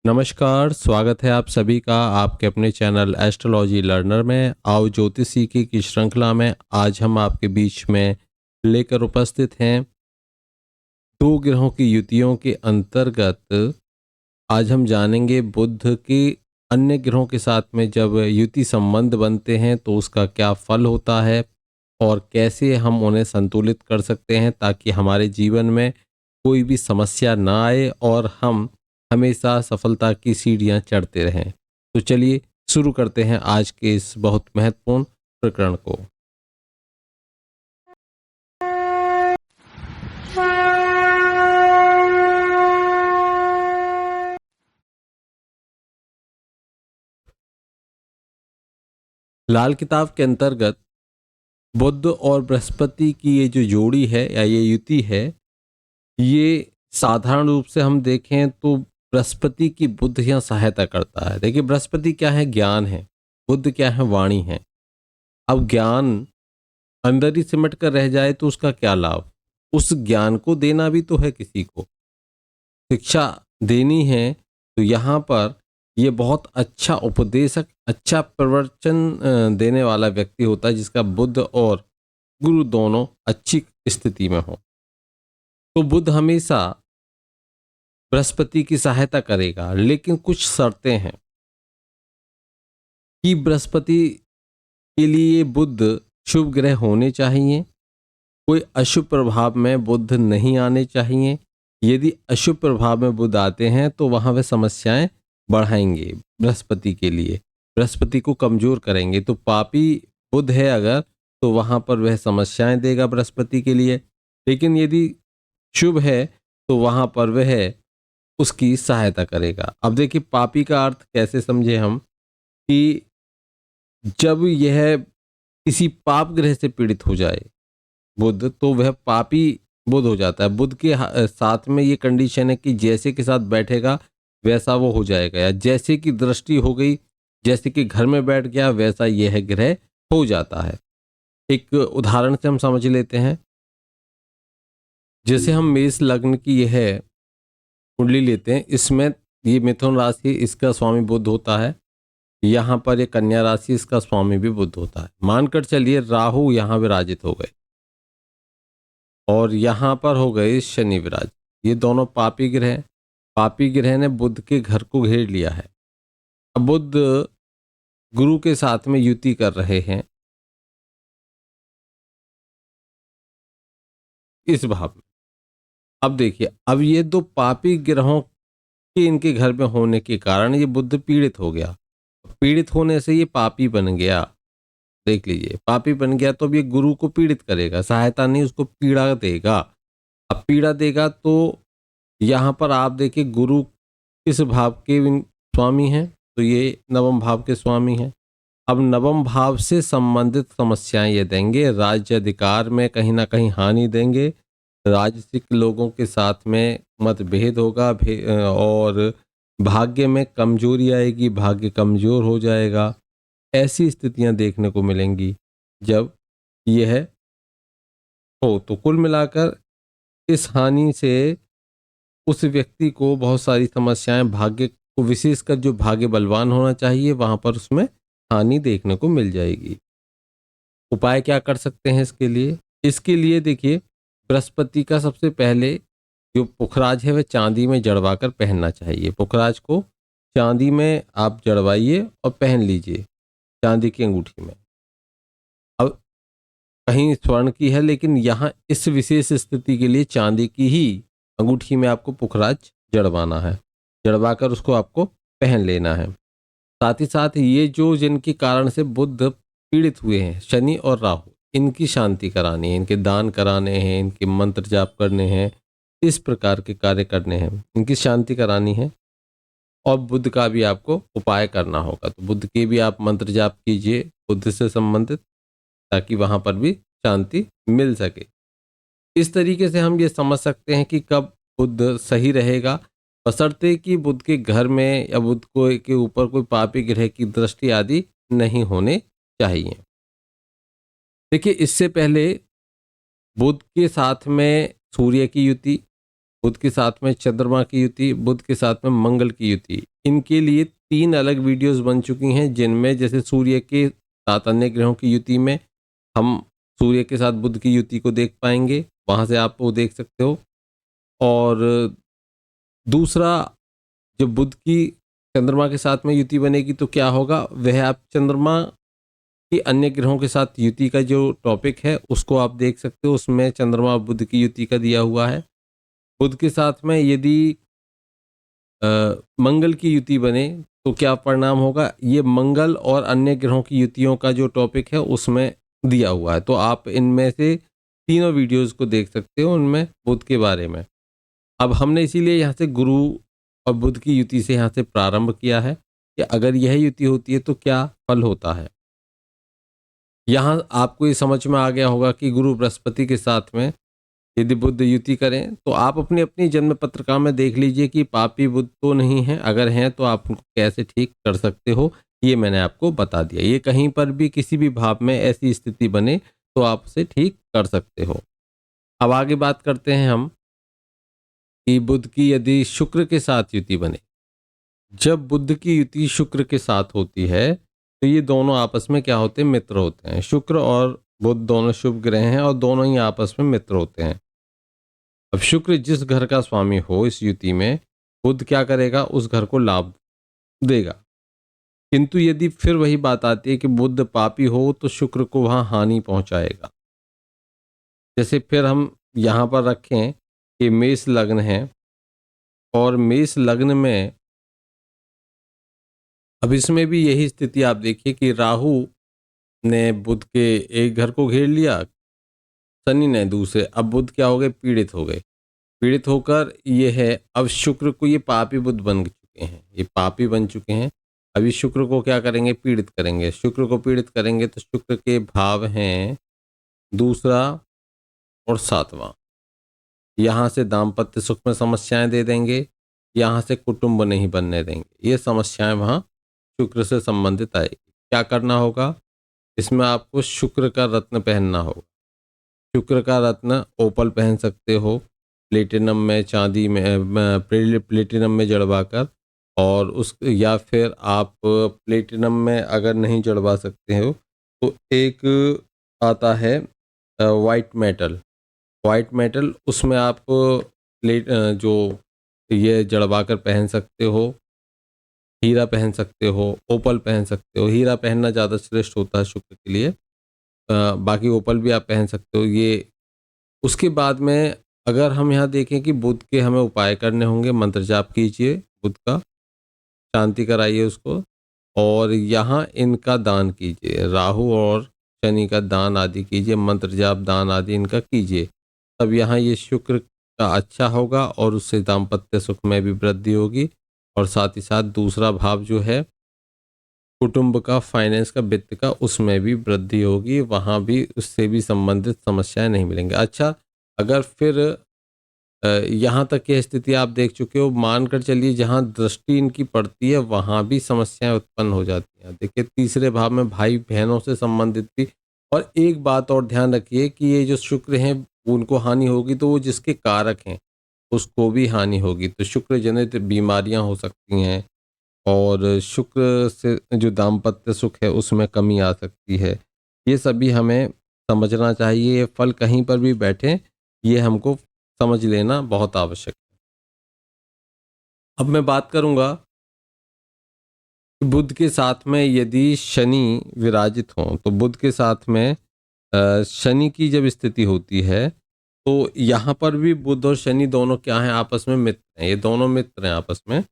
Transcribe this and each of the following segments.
नमस्कार, स्वागत है आप सभी का आपके अपने चैनल एस्ट्रोलॉजी लर्नर में। आओ ज्योतिष सीखे की श्रृंखला में आज हम आपके बीच में लेकर उपस्थित हैं दो ग्रहों की युतियों के अंतर्गत। आज हम जानेंगे बुध के अन्य ग्रहों के साथ में जब युति संबंध बनते हैं तो उसका क्या फल होता है और कैसे हम उन्हें संतुलित कर सकते हैं ताकि हमारे जीवन में कोई भी समस्या ना आए और हम हमेशा सफलता की सीढ़ियां चढ़ते रहें। तो चलिए शुरू करते हैं आज के इस बहुत महत्वपूर्ण प्रकरण को। लाल किताब के अंतर्गत बुध और बृहस्पति की ये जो जोड़ी है या ये युति है, ये साधारण रूप से हम देखें तो बृहस्पति की बुध यहाँ सहायता करता है। देखिए बृहस्पति क्या है, ज्ञान है। बुध क्या है, वाणी है। अब ज्ञान अंदर ही सिमट कर रह जाए तो उसका क्या लाभ। उस ज्ञान को देना भी तो है, किसी को शिक्षा देनी है। तो यहाँ पर ये बहुत अच्छा उपदेशक, अच्छा प्रवचन देने वाला व्यक्ति होता है जिसका बुध और गुरु दोनों अच्छी स्थिति में हो। तो बुध हमेशा बृहस्पति की सहायता करेगा, लेकिन कुछ शर्तें हैं कि बृहस्पति के लिए बुध शुभ ग्रह होने चाहिए, कोई अशुभ प्रभाव में बुध नहीं आने चाहिए। यदि अशुभ प्रभाव में बुध आते हैं तो वहां वे समस्याएं बढ़ाएंगे बृहस्पति के लिए, बृहस्पति को कमजोर करेंगे। तो पापी बुध है अगर, तो वहां पर वह समस्याएं देगा बृहस्पति के लिए। लेकिन यदि शुभ है तो वहां पर वह उसकी सहायता करेगा। अब देखिए पापी का अर्थ कैसे समझे हम, कि जब यह किसी पाप ग्रह से पीड़ित हो जाए बुध, तो वह पापी बुध हो जाता है। बुध के साथ में ये कंडीशन है कि जैसे के साथ बैठेगा वैसा वो हो जाएगा, या जैसे की दृष्टि हो गई, जैसे कि घर में बैठ गया वैसा यह ग्रह हो जाता है। एक उदाहरण से हम समझ लेते हैं। जैसे हम मेष लग्न की यह कुंडली लेते हैं, इसमें ये मिथुन राशि, इसका स्वामी बुध होता है। यहाँ पर ये कन्या राशि, इसका स्वामी भी बुध होता है। मानकर चलिए राहु यहाँ विराजित हो गए और यहाँ पर हो गए शनि विराज। ये दोनों पापी ग्रह, पापी ग्रह ने बुध के घर को घेर लिया है। अब बुध गुरु के साथ में युति कर रहे हैं इस भाव में। अब देखिए, अब ये दो पापी ग्रहों के इनके घर में होने के कारण ये बुध पीड़ित हो गया। पीड़ित होने से ये पापी बन गया। देख लीजिए, पापी बन गया तो अब ये गुरु को पीड़ित करेगा, सहायता नहीं, उसको पीड़ा देगा। अब पीड़ा देगा तो यहाँ पर आप देखिए गुरु किस भाव के स्वामी हैं, तो ये नवम भाव के स्वामी हैं। अब नवम भाव से संबंधित समस्याएं ये देंगे, राज्य अधिकार में कहीं ना कहीं हानि देंगे, राजसिक लोगों के साथ में मतभेद होगा, और भाग्य में कमजोरी आएगी, भाग्य कमजोर हो जाएगा। ऐसी स्थितियां देखने को मिलेंगी जब यह हो। तो कुल मिलाकर इस हानि से उस व्यक्ति को बहुत सारी समस्याएं, भाग्य को विशेषकर जो भाग्य बलवान होना चाहिए वहां पर उसमें हानि देखने को मिल जाएगी। उपाय क्या कर सकते हैं इसके लिए? इसके लिए देखिए, बृहस्पति का सबसे पहले जो पुखराज है वह चांदी में जड़वा कर पहनना चाहिए। पुखराज को चांदी में आप जड़वाइए और पहन लीजिए, चांदी की अंगूठी में। अब कहीं स्वर्ण की है, लेकिन यहाँ इस विशेष स्थिति के लिए चांदी की ही अंगूठी में आपको पुखराज जड़वाना है। जड़वा कर उसको आपको पहन लेना है। साथ ही साथ ये जो जिनके कारण से बुध पीड़ित हुए हैं, शनि और राहु, इनकी शांति करानी है, इनके दान कराने हैं, इनके मंत्र जाप करने हैं, इस प्रकार के कार्य करने हैं, इनकी शांति करानी है। और बुध का भी आपको उपाय करना होगा। तो बुध के भी आप मंत्र जाप कीजिए बुध से संबंधित, ताकि वहां पर भी शांति मिल सके। इस तरीके से हम ये समझ सकते हैं कि कब बुध सही रहेगा, बशर्ते कि बुध के घर में या बुध को के ऊपर कोई पापी ग्रह की दृष्टि आदि नहीं होने चाहिए। देखिए, इससे पहले बुध के साथ में सूर्य की युति, बुध के साथ में चंद्रमा की युति, बुध के साथ में मंगल की युति, इनके लिए 3 अलग वीडियोस बन चुकी हैं, जिनमें जैसे सूर्य के 7 अन्य ग्रहों की युति में हम सूर्य के साथ बुध की युति को देख पाएंगे, वहाँ से आप वो देख सकते हो। और दूसरा, जब बुध की चंद्रमा के साथ में युति बनेगी तो क्या होगा, वह आप चंद्रमा की अन्य ग्रहों के साथ युति का जो टॉपिक है उसको आप देख सकते हो। उसमें चंद्रमा बुध की युति का दिया हुआ है। बुध के साथ में यदि मंगल की युति बने तो क्या परिणाम होगा, ये मंगल और अन्य ग्रहों की युतियों का जो टॉपिक है उसमें दिया हुआ है। तो आप इनमें से तीनों वीडियोस को देख सकते हो उनमें बुध के बारे में। अब हमने इसीलिए यहाँ से गुरु और बुध की युति से यहाँ से प्रारंभ किया है कि अगर यह युति होती है तो क्या फल होता है। यहाँ आपको ये समझ में आ गया होगा कि गुरु बृहस्पति के साथ में यदि बुध युति करें तो आप अपनी अपनी जन्म पत्रिका में देख लीजिए कि पापी बुध तो नहीं है, अगर हैं तो आप उनको कैसे ठीक कर सकते हो, ये मैंने आपको बता दिया। ये कहीं पर भी किसी भी भाव में ऐसी स्थिति बने तो आप उसे ठीक कर सकते हो। अब आगे बात करते हैं हम कि बुध की यदि शुक्र के साथ युति बने। जब बुध की युति शुक्र के साथ होती है तो ये दोनों आपस में क्या होते हैं, मित्र होते हैं। शुक्र और बुध दोनों शुभ ग्रह हैं और दोनों ही आपस में मित्र होते हैं। अब शुक्र जिस घर का स्वामी हो इस युति में, बुध क्या करेगा, उस घर को लाभ देगा। किंतु यदि फिर वही बात आती है कि बुध पापी हो तो शुक्र को वहां हानि पहुंचाएगा। जैसे फिर हम यहाँ पर रखें कि मेष लग्न है और मेष लग्न में अब इसमें भी यही स्थिति आप देखिए कि राहु ने बुध के एक घर को घेर लिया, शनि ने दूसरे। अब बुध क्या हो गए, पीड़ित हो गए। पीड़ित होकर ये है, अब शुक्र को ये पापी बुध बन चुके हैं, ये पापी बन चुके हैं। अभी शुक्र को क्या करेंगे, पीड़ित करेंगे। शुक्र को पीड़ित करेंगे तो शुक्र के भाव हैं दूसरा और 7वां। यहाँ से दाम्पत्य सुख में समस्याएं दे देंगे, यहाँ से कुटुंब नहीं बनने देंगे। ये समस्याएं वहाँ शुक्र से संबंधित आएगी। क्या करना होगा, इसमें आपको शुक्र का रत्न पहनना होगा। शुक्र का रत्न ओपल पहन सकते हो, प्लेटिनम में, चांदी में, प्लेटिनम में जड़वा कर, और उस या फिर आप प्लेटिनम में अगर नहीं जड़वा सकते हो तो एक आता है वाइट मेटल। वाइट मेटल उसमें आप प्लेट जो ये जड़वा कर पहन सकते हो। हीरा पहन सकते हो, ओपल पहन सकते हो। हीरा पहनना ज़्यादा श्रेष्ठ होता है शुक्र के लिए। बाकी ओपल भी आप पहन सकते हो। ये उसके बाद में अगर हम यहाँ देखें कि बुध के हमें उपाय करने होंगे, मंत्र जाप कीजिए, बुध का शांति कराइए उसको, और यहाँ इनका दान कीजिए, राहु और शनि का दान आदि कीजिए, मंत्र जाप दान आदि इनका कीजिए। तब यहाँ ये शुक्र का अच्छा होगा और उससे दाम्पत्य सुख में भी वृद्धि होगी, और साथ ही साथ दूसरा भाव जो है कुटुंब का, फाइनेंस का, वित्त का, उसमें भी वृद्धि होगी। वहाँ भी उससे भी संबंधित समस्याएं नहीं मिलेंगी। अच्छा, अगर फिर यहाँ तक की स्थिति आप देख चुके हो, मानकर चलिए जहाँ दृष्टि इनकी पड़ती है वहाँ भी समस्याएं उत्पन्न हो जाती हैं। देखिए तीसरे भाव में भाई बहनों से संबंधित भी। और एक बात और ध्यान रखिए कि ये जो शुक्र हैं उनको हानि होगी तो वो जिसके कारक हैं उसको भी हानि होगी। तो शुक्र जनित बीमारियां हो सकती हैं, और शुक्र से जो दाम्पत्य सुख है उसमें कमी आ सकती है। ये सभी हमें समझना चाहिए। ये फल कहीं पर भी बैठे, ये हमको समझ लेना बहुत आवश्यक है। अब मैं बात करूंगा बुध के साथ में यदि शनि विराजित हों, तो बुध के साथ में शनि की जब स्थिति होती है तो यहाँ पर भी बुध और शनि दोनों क्या हैं, आपस में मित्र हैं। ये दोनों मित्र हैं आपस में।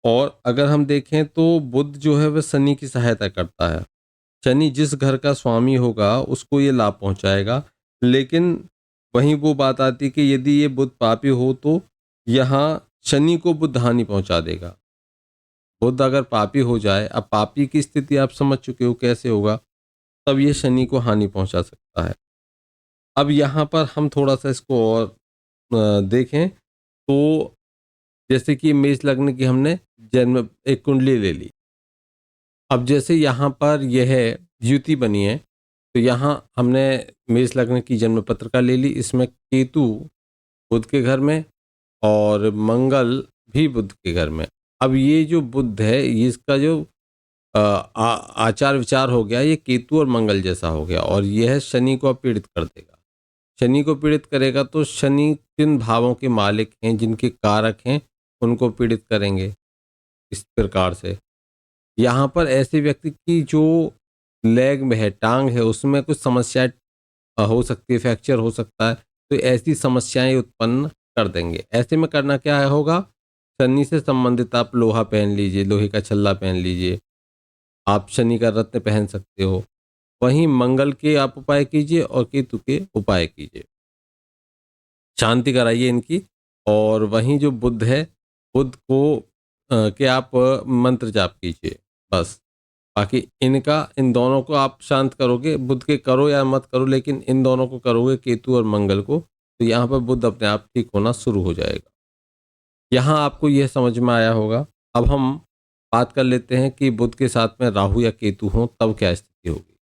और अगर हम देखें तो बुध जो है वह शनि की सहायता करता है। शनि जिस घर का स्वामी होगा उसको ये लाभ पहुंचाएगा। लेकिन वहीं वो बात आती है कि यदि ये बुध पापी हो तो यहाँ शनि को बुध हानि पहुंचा देगा। बुध अगर पापी हो जाए, अब पापी की स्थिति आप समझ चुके हो कैसे होगा, तब ये शनि को हानि पहुंचा सकता है। अब यहाँ पर हम थोड़ा सा इसको और देखें तो जैसे कि मेष लग्न की हमने जन्म एक कुंडली ले ली। अब जैसे यहाँ पर यह युति बनी है तो यहाँ हमने मेष लग्न की जन्म पत्रिका ले ली। इसमें केतु बुध के घर में और मंगल भी बुध के घर में। अब ये जो बुध है, ये इसका जो आचार विचार हो गया, ये केतु और मंगल जैसा हो गया, और यह है शनि को अब पीड़ित कर देगा। शनि को पीड़ित करेगा तो शनि किन भावों के मालिक हैं, जिनके कारक हैं, उनको पीड़ित करेंगे इस प्रकार से। यहाँ पर ऐसे व्यक्ति की जो लेग में है, टांग है, उसमें कुछ समस्याएं हो सकती है, फ्रैक्चर हो सकता है, तो ऐसी समस्याएं उत्पन्न कर देंगे। ऐसे में करना क्या होगा, शनि से संबंधित आप लोहा पहन लीजिए, लोहे का छल्ला पहन लीजिए, आप शनि का रत्न पहन सकते हो। वहीं मंगल के आप उपाय कीजिए और केतु के उपाय कीजिए, शांति कराइए इनकी। और वहीं जो बुध है, बुध को के आप मंत्र जाप कीजिए बस। बाकी इनका, इन दोनों को आप शांत करोगे, बुध के करो या मत करो, लेकिन इन दोनों को करोगे, केतु और मंगल को, तो यहाँ पर बुध अपने आप ठीक होना शुरू हो जाएगा। यहाँ आपको यह समझ में आया होगा। अब हम बात कर लेते हैं कि बुध के साथ में राहु या केतु हो तब क्या स्थिति होगी।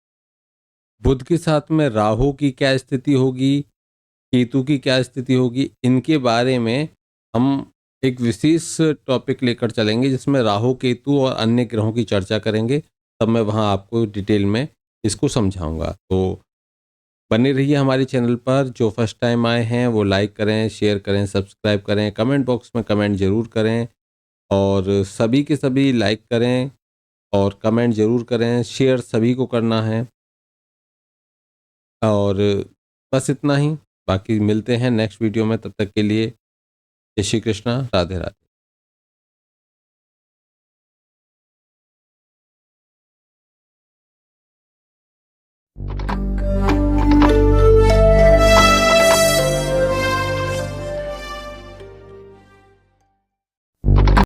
बुध के साथ में राहु की क्या स्थिति होगी, केतु की क्या स्थिति होगी, इनके बारे में हम एक विशेष टॉपिक लेकर चलेंगे, जिसमें राहु केतु और अन्य ग्रहों की चर्चा करेंगे। तब मैं वहाँ आपको डिटेल में इसको समझाऊंगा। तो बने रहिए हमारे चैनल पर। जो फर्स्ट टाइम आए हैं वो लाइक करें, शेयर करें, सब्सक्राइब करें, कमेंट बॉक्स में कमेंट ज़रूर करें, और सभी के सभी लाइक करें और कमेंट ज़रूर करें, शेयर सभी को करना है। और बस इतना ही, बाकी मिलते हैं नेक्स्ट वीडियो में। तब तक के लिए जय श्री कृष्णा, राधे राधे।